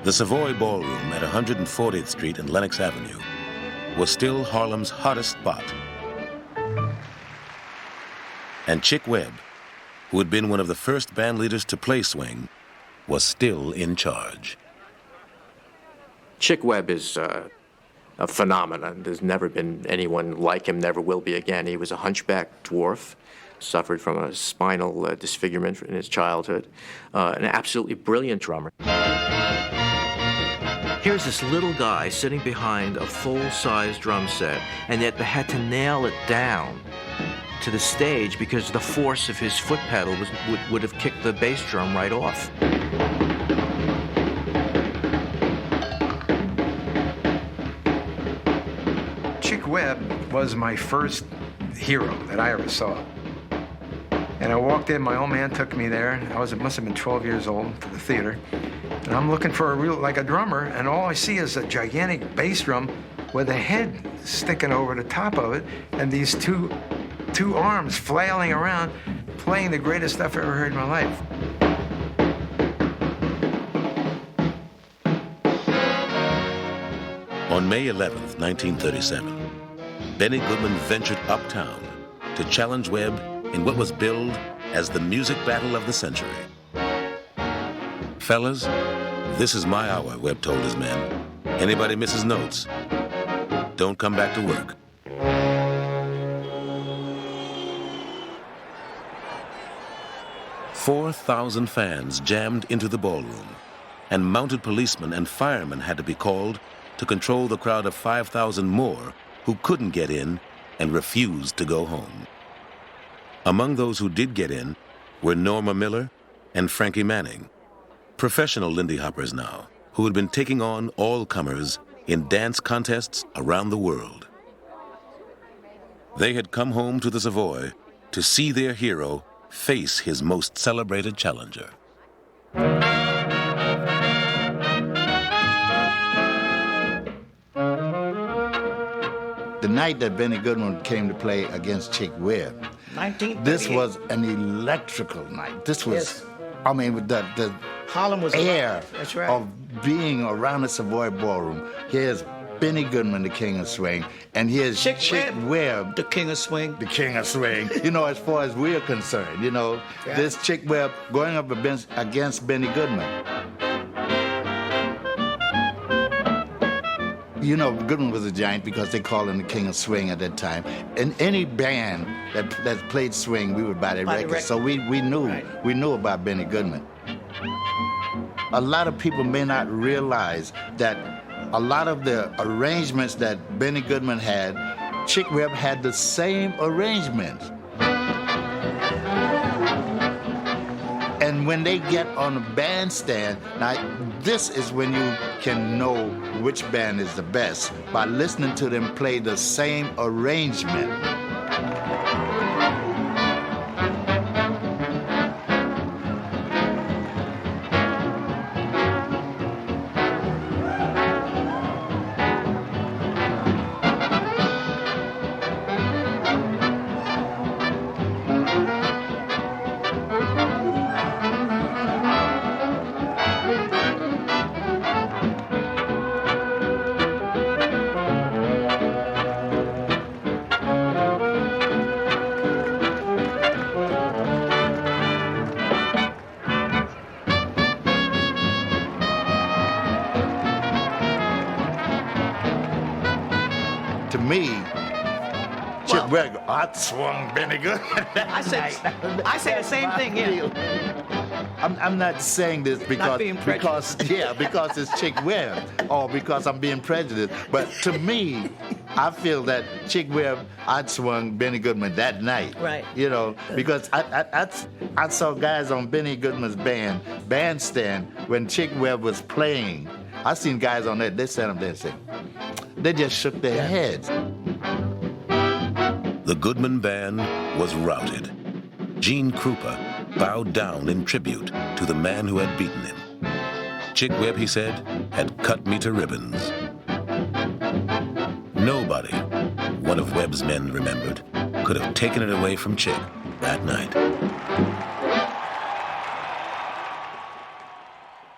The Savoy Ballroom at 140th Street and Lenox Avenue was still Harlem's hottest spot. And Chick Webb, who had been one of the first band leaders to play swing, was still in charge. Chick Webb is a phenomenon. There's never been anyone like him, never will be again. He was a hunchback dwarf, suffered from a spinal disfigurement in his childhood, an absolutely brilliant drummer. Here's this little guy sitting behind a full-size drum set, and yet they had to nail it down to the stage because the force of his foot pedal would have kicked the bass drum right off. Chick Webb was my first hero that I ever saw. And I walked in, my old man took me there. Must have been 12 years old, to the theater. And I'm looking for a drummer, and all I see is a gigantic bass drum with a head sticking over the top of it, and these two arms flailing around, playing the greatest stuff I ever heard in my life. On May 11th, 1937, Benny Goodman ventured uptown to challenge Webb in what was billed as the music battle of the century. Fellas, this is my hour, Webb told his men. Anybody misses notes, don't come back to work. "4,000 fans jammed into the ballroom, and mounted policemen and firemen had to be called to control the crowd of 5,000 more who couldn't get in and refused to go home. Among those who did get in were Norma Miller and Frankie Manning, professional Lindy Hoppers now, who had been taking on all comers in dance contests around the world. They had come home to the Savoy to see their hero face his most celebrated challenger. The night that Benny Goodman came to play against Chick Webb, 1938. this was an electrical night. This was, Yes. I mean, with the Harlem was air alive. That's right. of being around the Savoy Ballroom. Here's Benny Goodman, the king of swing, and here's Chick Webb, the king of swing. the king of swing. As far as we're concerned, Yeah. this Chick Webb going up against Benny Goodman. Goodman was a giant because they called him the king of swing at that time. And any band that played swing, we would buy their records. So we knew Right. we knew about Benny Goodman. A lot of people may not realize that a lot of the arrangements that Benny Goodman had, Chick Webb had the same arrangements. And when they get on the bandstand, now this is when you can know which band is the best, by listening to them play the same arrangement. To me, Chick Webb, I swung Benny Goodman. I say the same thing, yeah. I'm not saying this because being prejudiced. because it's Chick Webb or because I'm being prejudiced. But to me, I feel that Chick Webb outswung Benny Goodman that night. Right. Because I saw guys on Benny Goodman's bandstand when Chick Webb was playing. I seen guys on that. They sat up there and said, they just shook their heads. The Goodman Band was routed. Gene Krupa bowed down in tribute to the man who had beaten him. Chick Webb, he said, had cut me to ribbons. Nobody, one of Webb's men remembered, could have taken it away from Chick that night.